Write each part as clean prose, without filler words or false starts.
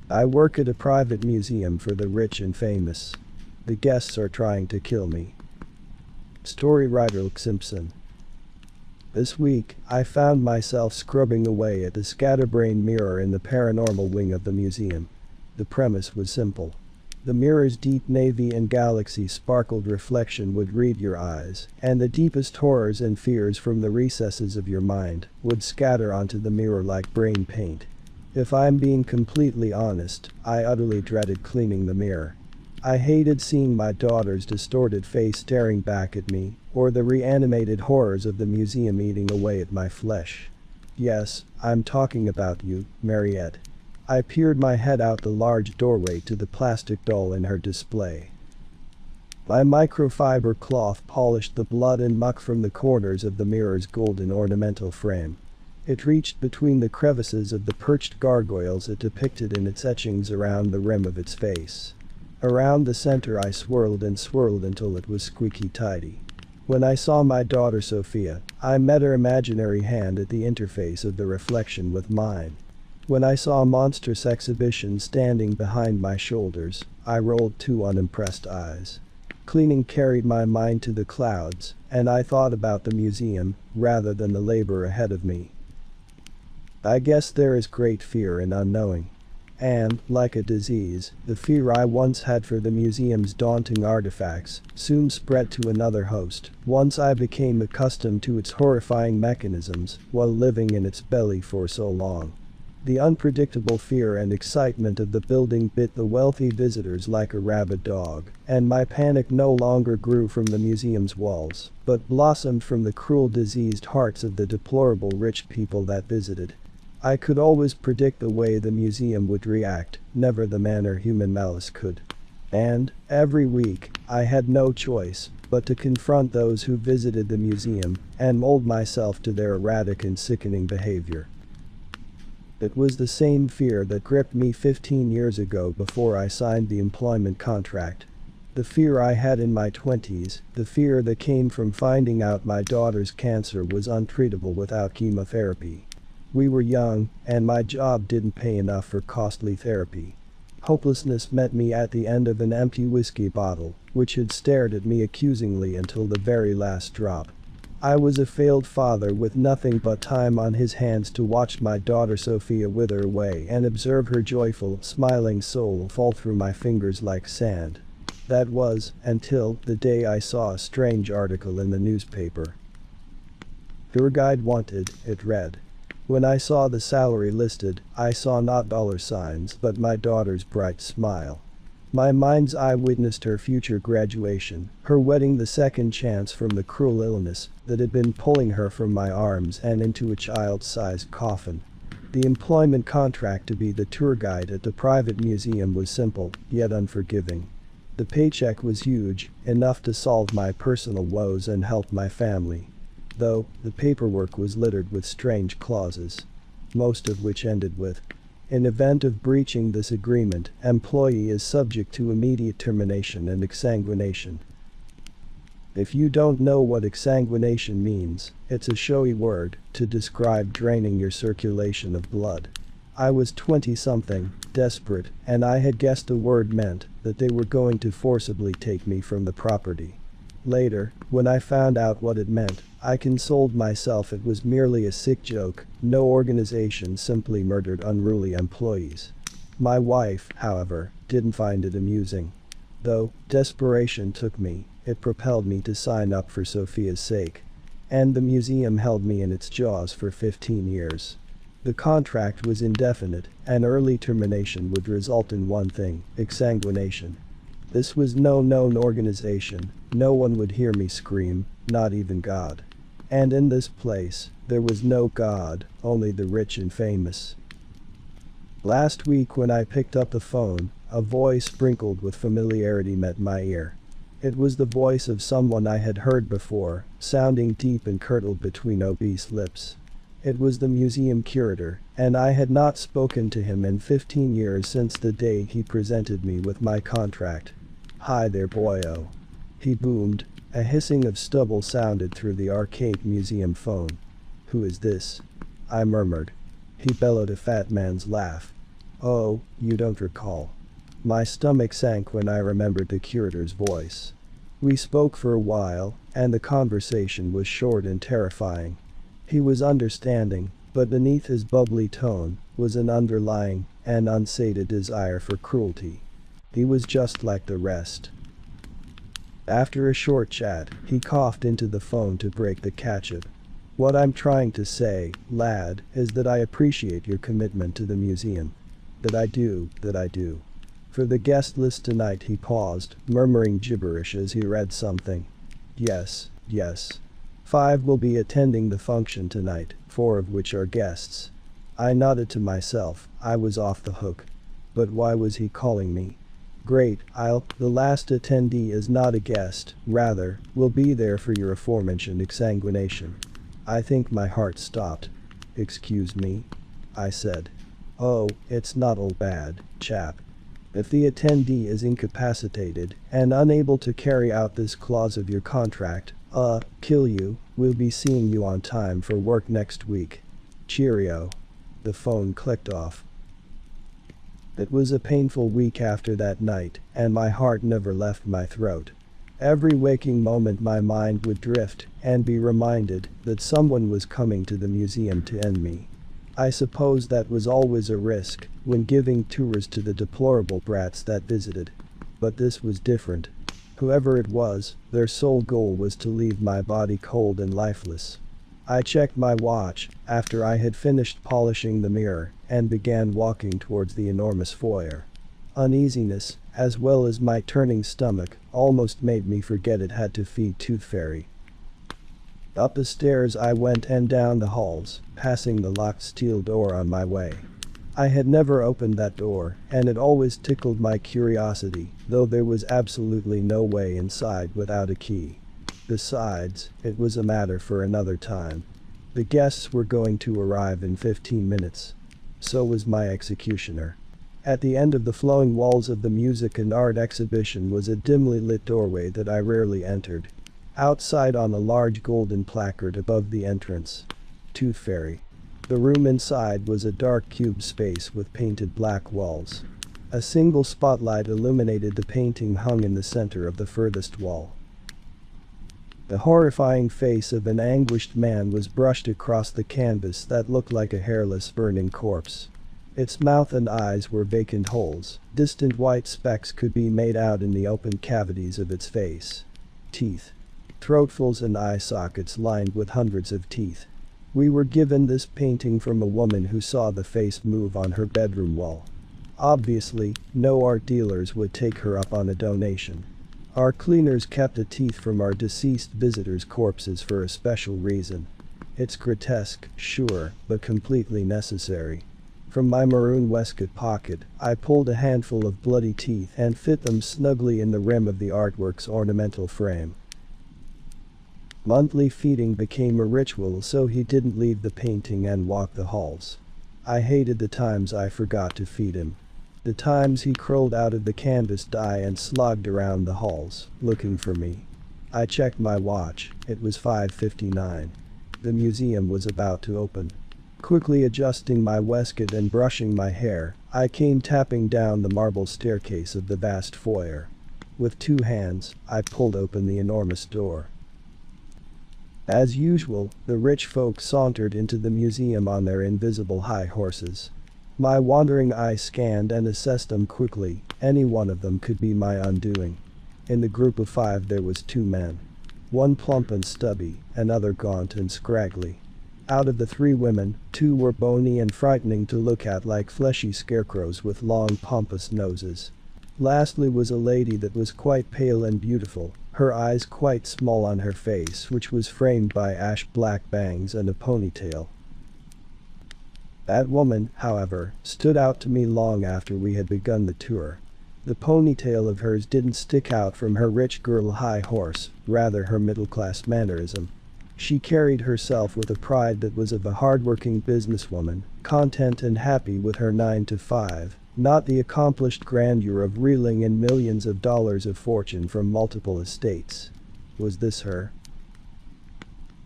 I work at a private museum for the rich and famous. The guests are trying to kill me. Story writer Luke Simpson. This week, I found myself scrubbing away at the scatterbrained mirror in the paranormal wing of the museum. The premise was simple. The mirror's deep navy and galaxy sparkled reflection would read your eyes, and the deepest horrors and fears from the recesses of your mind would scatter onto the mirror like brain paint. If I'm being completely honest, I utterly dreaded cleaning the mirror. I hated seeing my daughter's distorted face staring back at me, or the reanimated horrors of the museum eating away at my flesh. Yes, I'm talking about you, Mariette. I peered my head out the large doorway to the plastic doll in her display. My microfiber cloth polished the blood and muck from the corners of the mirror's golden ornamental frame. It reached between the crevices of the perched gargoyles it depicted in its etchings around the rim of its face. Around the center I swirled and swirled until it was squeaky tidy. When I saw my daughter Sophia, I met her imaginary hand at the interface of the reflection with mine. When I saw Monstrous Exhibition standing behind my shoulders, I rolled two unimpressed eyes. Cleaning carried my mind to the clouds, and I thought about the museum, rather than the labor ahead of me. I guess there is great fear in unknowing. And, like a disease, the fear I once had for the museum's daunting artifacts soon spread to another host, once I became accustomed to its horrifying mechanisms while living in its belly for so long. The unpredictable fear and excitement of the building bit the wealthy visitors like a rabid dog, and my panic no longer grew from the museum's walls, but blossomed from the cruel diseased hearts of the deplorable rich people that visited. I could always predict the way the museum would react, never the manner human malice could. And, every week, I had no choice but to confront those who visited the museum and mold myself to their erratic and sickening behavior. It was the same fear that gripped me 15 years ago before I signed the employment contract. The fear I had in my 20s, the fear that came from finding out my daughter's cancer was untreatable without chemotherapy. We were young, and my job didn't pay enough for costly therapy. Hopelessness met me at the end of an empty whiskey bottle, which had stared at me accusingly until the very last drop. I was a failed father with nothing but time on his hands to watch my daughter Sophia wither away and observe her joyful, smiling soul fall through my fingers like sand. That was, until the day I saw a strange article in the newspaper. "Tour guide wanted," it read. When I saw the salary listed, I saw not dollar signs but my daughter's bright smile. My mind's eye witnessed her future graduation, her wedding, the second chance from the cruel illness that had been pulling her from my arms and into a child-sized coffin. The employment contract to be the tour guide at the private museum was simple, yet unforgiving. The paycheck was huge, enough to solve my personal woes and help my family. Though, the paperwork was littered with strange clauses, most of which ended with, "In event of breaching this agreement, employee is subject to immediate termination and exsanguination." If you don't know what exsanguination means, it's a showy word to describe draining your circulation of blood. I was 20-something, desperate, and I had guessed the word meant that they were going to forcibly take me from the property. Later, when I found out what it meant, I consoled myself it was merely a sick joke. No organization simply murdered unruly employees. My wife, however, didn't find it amusing. Though desperation took me, it propelled me to sign up for Sophia's sake. And the museum held me in its jaws for 15 years. The contract was indefinite, and early termination would result in one thing: exsanguination. This was no known organization. No one would hear me scream, not even God. And in this place, there was no God, only the rich and famous. Last week when I picked up the phone, a voice sprinkled with familiarity met my ear. It was the voice of someone I had heard before, sounding deep and curdled between obese lips. It was the museum curator, and I had not spoken to him in 15 years since the day he presented me with my contract. "Hi there, boyo," he boomed. A hissing of stubble sounded through the archaic museum phone. "Who is this?" I murmured. He bellowed a fat man's laugh. Oh, you don't recall. My stomach sank when I remembered the curator's voice. We spoke for a while, and the conversation was short and terrifying. He was understanding, but beneath his bubbly tone was an underlying and unsated desire for cruelty. He was just like the rest. After a short chat, he coughed into the phone to break the catch-up. What I'm trying to say, lad, is that I appreciate your commitment to the museum. That I do. For the guest list tonight, he paused, murmuring gibberish as he read something. Yes. 5 will be attending the function tonight, 4 of which are guests. I nodded to myself. I was off the hook. But why was he calling me? Great, the last attendee is not a guest, rather, will be there for your aforementioned exsanguination. I think my heart stopped. Excuse me? I said. Oh, it's not all bad, chap. If the attendee is incapacitated and unable to carry out this clause of your contract, kill you, we'll be seeing you on time for work next week. Cheerio. The phone clicked off. It was a painful week after that night, and my heart never left my throat. Every waking moment my mind would drift and be reminded that someone was coming to the museum to end me. I suppose that was always a risk when giving tours to the deplorable brats that visited. But this was different. Whoever it was, their sole goal was to leave my body cold and lifeless. I checked my watch after I had finished polishing the mirror and began walking towards the enormous foyer. Uneasiness, as well as my turning stomach, almost made me forget it had to feed Tooth Fairy. Up the stairs I went and down the halls, passing the locked steel door on my way. I had never opened that door, and it always tickled my curiosity, though there was absolutely no way inside without a key. Besides, it was a matter for another time. The guests were going to arrive in 15 minutes. So was my executioner. At the end of the flowing walls of the music and art exhibition was a dimly lit doorway that I rarely entered. Outside on a large golden placard above the entrance. Tooth Fairy. The room inside was a dark cube space with painted black walls. A single spotlight illuminated the painting hung in the center of the furthest wall. The horrifying face of an anguished man was brushed across the canvas that looked like a hairless burning corpse. Its mouth and eyes were vacant holes. Distant white specks could be made out in the open cavities of its face. Teeth. Throatfuls and eye sockets lined with hundreds of teeth. We were given this painting from a woman who saw the face move on her bedroom wall. Obviously, no art dealers would take her up on a donation. Our cleaners kept the teeth from our deceased visitors' corpses for a special reason. It's grotesque, sure, but completely necessary. From my maroon waistcoat pocket, I pulled a handful of bloody teeth and fit them snugly in the rim of the artwork's ornamental frame. Monthly feeding became a ritual, so he didn't leave the painting and walk the halls. I hated the times I forgot to feed him. The times he crawled out of the canvas dye and slogged around the halls, looking for me. I checked my watch. It was 5:59. The museum was about to open. Quickly adjusting my waistcoat and brushing my hair, I came tapping down the marble staircase of the vast foyer. With 2 hands, I pulled open the enormous door. As usual, the rich folk sauntered into the museum on their invisible high horses. My wandering eye scanned and assessed them quickly. Any one of them could be my undoing. In the group of 5 there was 2 men. One plump and stubby, another gaunt and scraggly. Out of the 3 women, 2 were bony and frightening to look at, like fleshy scarecrows with long pompous noses. Lastly was a lady that was quite pale and beautiful, her eyes quite small on her face, which was framed by ash-black bangs and a ponytail. That woman, however, stood out to me long after we had begun the tour. The ponytail of hers didn't stick out from her rich girl high horse, rather her middle-class mannerism. She carried herself with a pride that was of a hard-working businesswoman, content and happy with her 9 to 5, not the accomplished grandeur of reeling in millions of dollars of fortune from multiple estates. Was this her?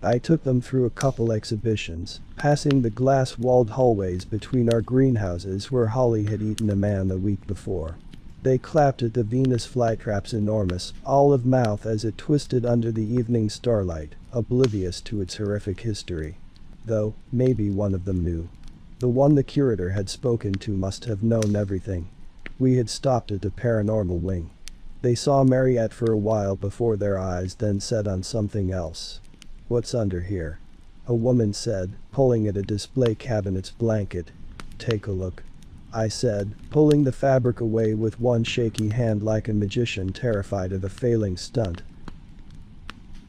I took them through a couple exhibitions, passing the glass-walled hallways between our greenhouses where Holly had eaten a man the week before. They clapped at the Venus flytrap's enormous, olive mouth as it twisted under the evening starlight, oblivious to its horrific history. Though, maybe one of them knew. The one the curator had spoken to must have known everything. We had stopped at the paranormal wing. They saw Mariette for a while before their eyes then set on something else. "What's under here?" a woman said, pulling at a display cabinet's blanket. "Take a look," I said, pulling the fabric away with one shaky hand like a magician terrified of a failing stunt.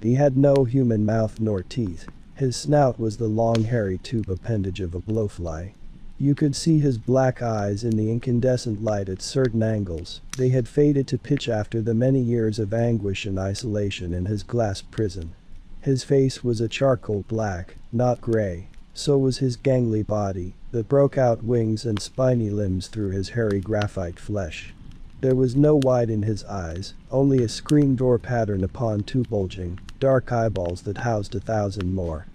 He had no human mouth nor teeth. His snout was the long hairy tube appendage of a blowfly. You could see his black eyes in the incandescent light at certain angles. They had faded to pitch after the many years of anguish and isolation in his glass prison. His face was a charcoal black, not gray. So was his gangly body, that broke out wings and spiny limbs through his hairy graphite flesh. There was no white in his eyes, only a screen door pattern upon two bulging, dark eyeballs that housed 1,000 more.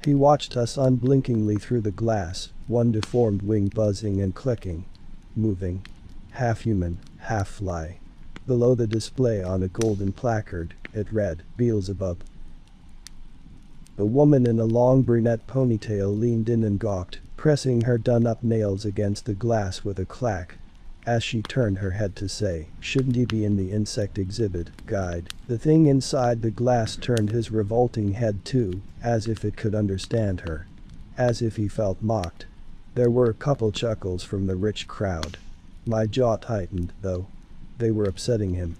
He watched us unblinkingly through the glass, one deformed wing buzzing and clicking. Moving. Half human, half fly. Below the display on a golden placard, it read, "Beelzebub." The woman in a long brunette ponytail leaned in and gawked, pressing her done-up nails against the glass with a clack. As she turned her head to say, "Shouldn't he be in the insect exhibit guide?" The thing inside the glass turned his revolting head too, as if it could understand her. As if he felt mocked. There were a couple chuckles from the rich crowd. My jaw tightened, though. They were upsetting him.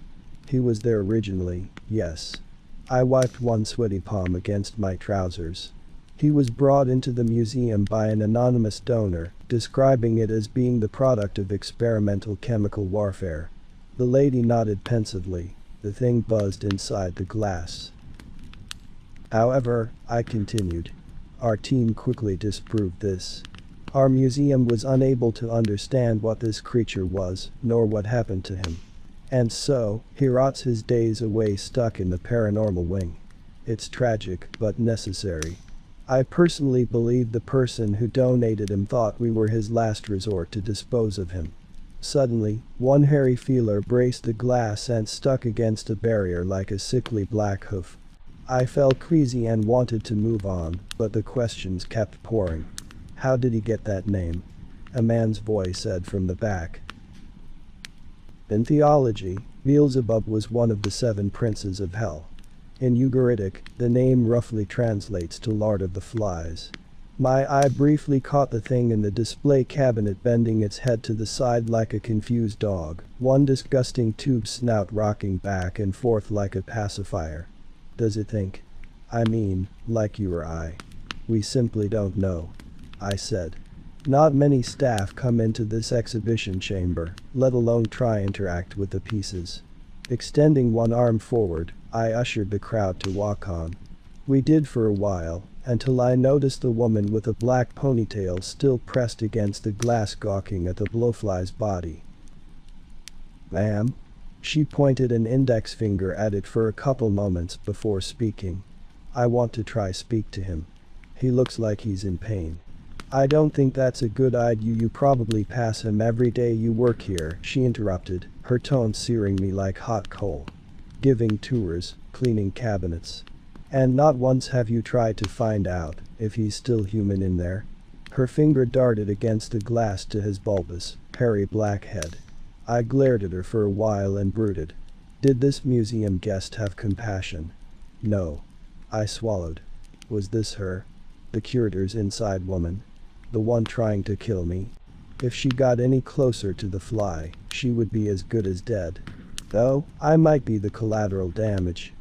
He was there originally, yes. I wiped one sweaty palm against my trousers. He was brought into the museum by an anonymous donor, describing it as being the product of experimental chemical warfare. The lady nodded pensively. The thing buzzed inside the glass. However, I continued. Our team quickly disproved this. Our museum was unable to understand what this creature was, nor what happened to him. And so, he rots his days away stuck in the paranormal wing. It's tragic, but necessary. I personally believe the person who donated him thought we were his last resort to dispose of him. Suddenly, one hairy feeler braced the glass and stuck against a barrier like a sickly black hoof. I felt queasy and wanted to move on, but the questions kept pouring. "How did he get that name?" a man's voice said from the back. In theology, Beelzebub was one of the 7 princes of hell. In Ugaritic, the name roughly translates to Lord of the Flies. My eye briefly caught the thing in the display cabinet bending its head to the side like a confused dog, one disgusting tube snout rocking back and forth like a pacifier. Does it think? I mean, like you or I. We simply don't know, I said. Not many staff come into this exhibition chamber, let alone try interact with the pieces. Extending one arm forward, I ushered the crowd to walk on. We did for a while, until I noticed the woman with a black ponytail still pressed against the glass gawking at the blowfly's body. "Ma'am?" She pointed an index finger at it for a couple moments before speaking. "I want to try speak to him. He looks like he's in pain." "I don't think that's a good idea. You probably pass him every day you work here," she interrupted, her tone searing me like hot coal. "Giving tours, cleaning cabinets. And not once have you tried to find out if he's still human in there?" Her finger darted against the glass to his bulbous, hairy black head. I glared at her for a while and brooded. Did this museum guest have compassion? No. I swallowed. Was this her? The curator's inside woman? The one trying to kill me? If she got any closer to the fly, she would be as good as dead. Though, I might be the collateral damage.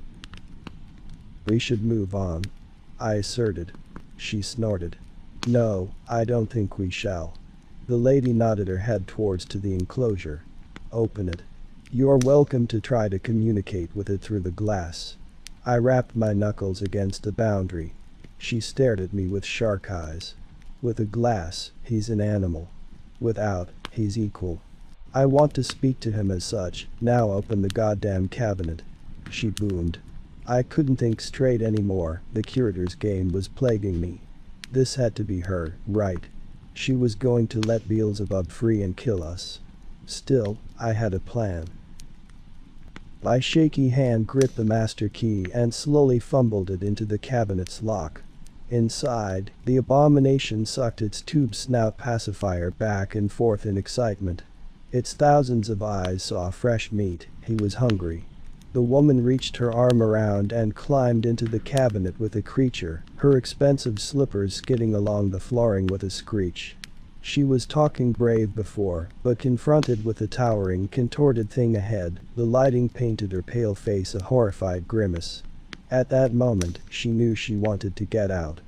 "We should move on," I asserted. She snorted. "No, I don't think we shall." The lady nodded her head towards to the enclosure. "Open it. You're welcome to try to communicate with it through the glass." I rapped my knuckles against the boundary. She stared at me with shark eyes. With a glass, he's an animal. Without, he's equal. I want to speak to him as such. Now open the goddamn cabinet. She boomed. I couldn't think straight anymore, the curator's game was plaguing me. This had to be her, right? She was going to let Beelzebub free and kill us. Still, I had a plan. My shaky hand gripped the master key and slowly fumbled it into the cabinet's lock. Inside, the abomination sucked its tube snout pacifier back and forth in excitement. Its thousands of eyes saw fresh meat. He was hungry. The woman reached her arm around and climbed into the cabinet with the creature, her expensive slippers skidding along the flooring with a screech. She was talking brave before, but confronted with the towering, contorted thing ahead, the lighting painted her pale face a horrified grimace. At that moment, she knew she wanted to get out.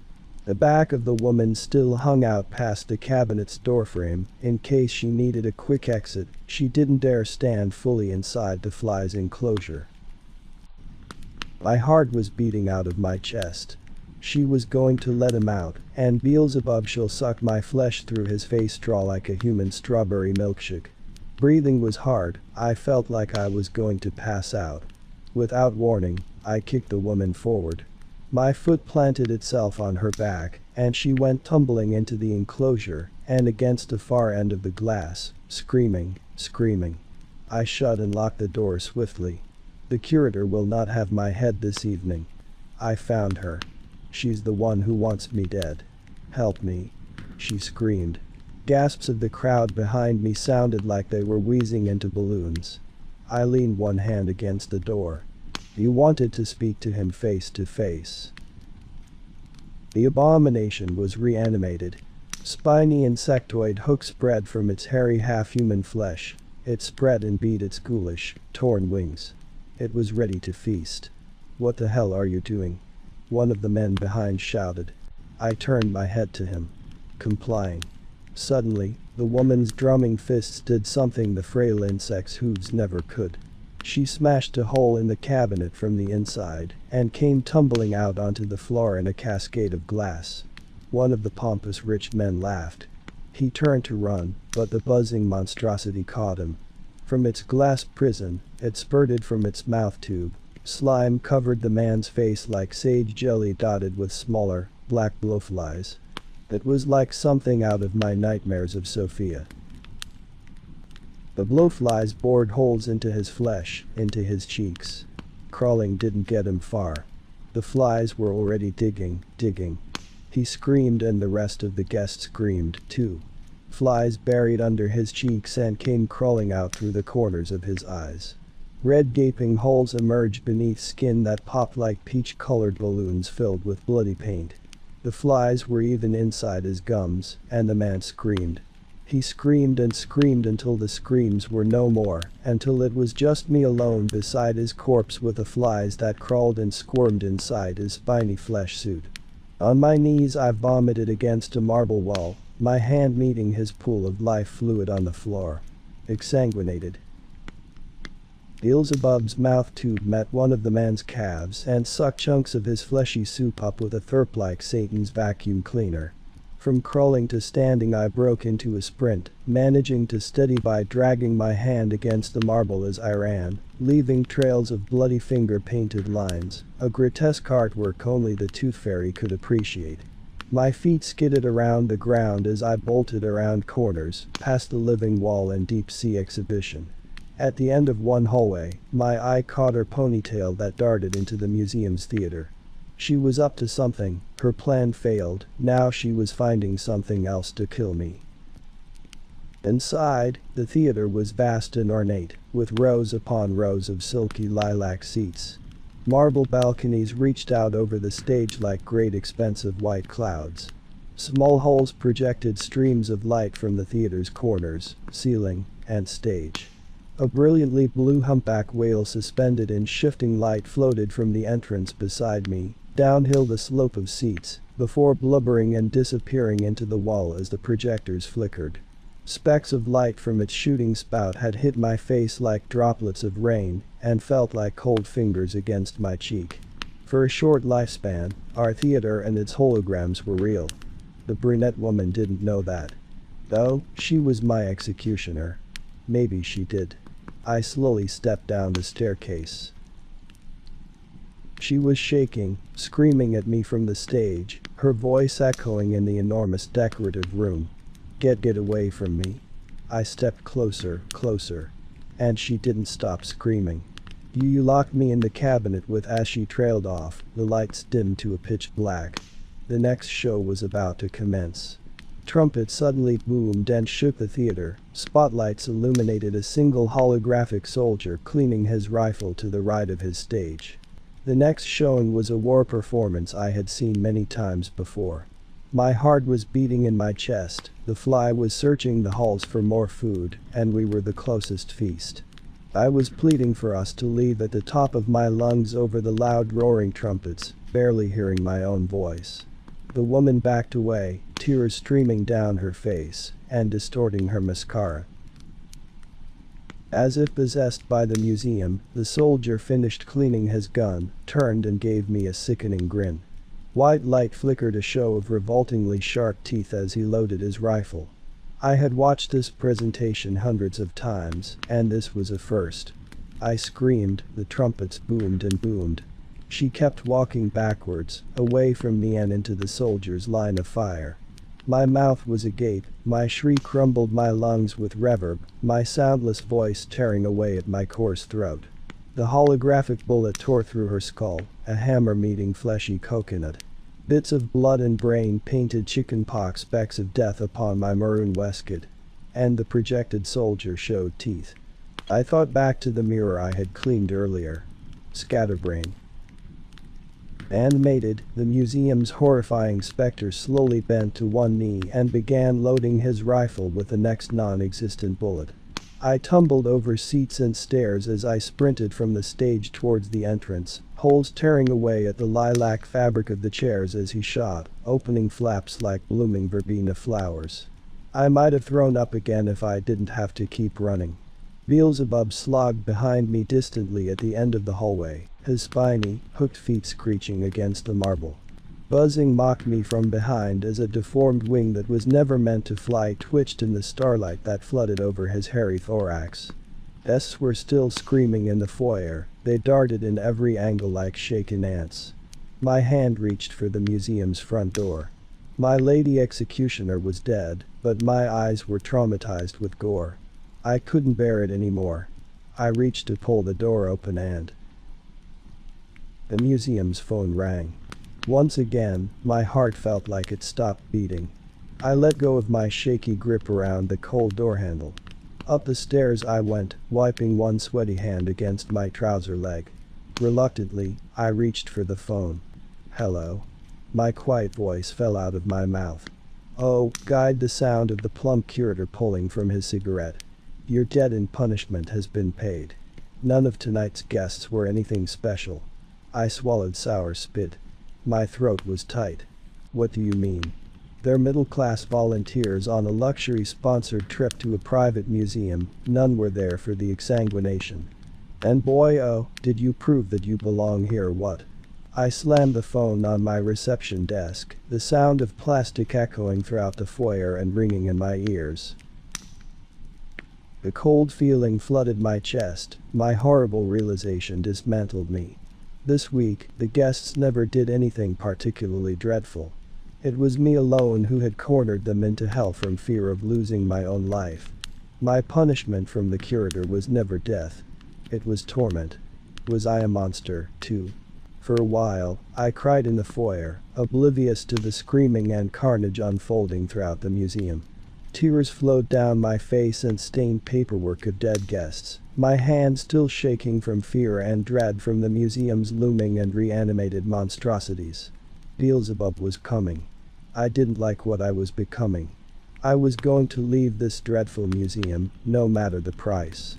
The back of the woman still hung out past the cabinet's doorframe, in case she needed a quick exit. She didn't dare stand fully inside the fly's enclosure. My heart was beating out of my chest. She was going to let him out, and Beelzebub shall suck my flesh through his face straw like a human strawberry milkshake. Breathing was hard, I felt like I was going to pass out. Without warning, I kicked the woman forward. My foot planted itself on her back, and she went tumbling into the enclosure and against the far end of the glass, screaming. I shut and locked the door swiftly. The curator will not have my head this evening. I found her. She's the one who wants me dead. Help me. She screamed. Gasps of the crowd behind me sounded like they were wheezing into balloons. I leaned one hand against the door. You wanted to speak to him face to face. The abomination was reanimated. Spiny insectoid hooks spread from its hairy half-human flesh. It spread and beat its ghoulish, torn wings. It was ready to feast. What the hell are you doing? One of the men behind shouted. I turned my head to him. Complying. Suddenly, the woman's drumming fists did something the frail insect's hooves never could. She smashed a hole in the cabinet from the inside and came tumbling out onto the floor in a cascade of glass. One of the pompous rich men laughed. He turned to run, but the buzzing monstrosity caught him. From its glass prison, it spurted from its mouth tube. Slime covered the man's face like sage jelly dotted with smaller, black blowflies. It was like something out of my nightmares of Sophia. The blowflies bored holes into his flesh, into his cheeks. Crawling didn't get him far. The flies were already digging. He screamed and the rest of the guests screamed, too. Flies buried under his cheeks and came crawling out through the corners of his eyes. Red gaping holes emerged beneath skin that popped like peach-colored balloons filled with bloody paint. The flies were even inside his gums, and the man screamed. He screamed and screamed until the screams were no more, until it was just me alone beside his corpse with the flies that crawled and squirmed inside his spiny flesh suit. On my knees I vomited against a marble wall, my hand meeting his pool of life fluid on the floor. Exsanguinated. Beelzebub's mouth tube met one of the man's calves and sucked chunks of his fleshy soup up with a thirp like Satan's vacuum cleaner. From crawling to standing I broke into a sprint, managing to steady by dragging my hand against the marble as I ran, leaving trails of bloody finger-painted lines, a grotesque artwork only the Tooth Fairy could appreciate. My feet skidded around the ground as I bolted around corners, past the living wall and deep-sea exhibition. At the end of one hallway, my eye caught her ponytail that darted into the museum's theater. She was up to something, her plan failed, now she was finding something else to kill me. Inside, the theater was vast and ornate, with rows upon rows of silky lilac seats. Marble balconies reached out over the stage like great expensive white clouds. Small holes projected streams of light from the theater's corners, ceiling, and stage. A brilliantly blue humpback whale suspended in shifting light floated from the entrance beside me, downhill the slope of seats, before blubbering and disappearing into the wall as the projectors flickered. Specks of light from its shooting spout had hit my face like droplets of rain and felt like cold fingers against my cheek. For a short lifespan, our theater and its holograms were real. The brunette woman didn't know that. Though, she was my executioner. Maybe she did. I slowly stepped down the staircase. She was shaking, screaming at me from the stage, her voice echoing in the enormous decorative room. Get away from me. I stepped closer. And she didn't stop screaming. You locked me in the cabinet with as she trailed off, the lights dimmed to a pitch black. The next show was about to commence. Trumpets suddenly boomed and shook the theater, spotlights illuminated a single holographic soldier cleaning his rifle to the right of his stage. The next showing was a war performance I had seen many times before. My heart was beating in my chest, the fly was searching the halls for more food, and we were the closest feast. I was pleading for us to leave at the top of my lungs over the loud roaring trumpets, barely hearing my own voice. The woman backed away, tears streaming down her face, and distorting her mascara. As if possessed by the museum, the soldier finished cleaning his gun, turned and gave me a sickening grin. White light flickered a show of revoltingly sharp teeth as he loaded his rifle. I had watched this presentation hundreds of times, and this was a first. I screamed, the trumpets boomed and boomed. She kept walking backwards, away from me and into the soldier's line of fire. My mouth was agape, my shriek rumbled my lungs with reverb, my soundless voice tearing away at my coarse throat. The holographic bullet tore through her skull, a hammer meeting fleshy coconut. Bits of blood and brain painted chickenpox specks of death upon my maroon waistcoat. And the projected soldier showed teeth. I thought back to the mirror I had cleaned earlier. Scatterbrain. Animated, the museum's horrifying specter slowly bent to one knee and began loading his rifle with the next non-existent bullet. I tumbled over seats and stairs as I sprinted from the stage towards the entrance, holes tearing away at the lilac fabric of the chairs as he shot, opening flaps like blooming verbena flowers. I might have thrown up again if I didn't have to keep running. Beelzebub slogged behind me distantly at the end of the hallway, his spiny, hooked feet screeching against the marble. Buzzing mocked me from behind as a deformed wing that was never meant to fly twitched in the starlight that flooded over his hairy thorax. Guests were still screaming in the foyer, they darted in every angle like shaken ants. My hand reached for the museum's front door. My lady executioner was dead, but my eyes were traumatized with gore. I couldn't bear it anymore. I reached to pull the door open and the museum's phone rang. Once again, my heart felt like it stopped beating. I let go of my shaky grip around the cold door handle. Up the stairs I went, wiping one sweaty hand against my trouser leg. Reluctantly, I reached for the phone. Hello. My quiet voice fell out of my mouth. Oh, guide the sound of the plump curator pulling from his cigarette. Your debt in punishment has been paid. None of tonight's guests were anything special. I swallowed sour spit. My throat was tight. What do you mean? They're middle-class volunteers on a luxury-sponsored trip to a private museum, none were there for the exsanguination. And boy oh, did you prove that you belong here what? I slammed the phone on my reception desk, the sound of plastic echoing throughout the foyer and ringing in my ears. The cold feeling flooded my chest, my horrible realization dismantled me. This week, the guests never did anything particularly dreadful. It was me alone who had cornered them into hell from fear of losing my own life. My punishment from the curator was never death. It was torment. Was I a monster, too? For a while, I cried in the foyer, oblivious to the screaming and carnage unfolding throughout the museum. Tears flowed down my face and stained paperwork of dead guests, my hands still shaking from fear and dread from the museum's looming and reanimated monstrosities. Beelzebub was coming. I didn't like what I was becoming. I was going to leave this dreadful museum, no matter the price.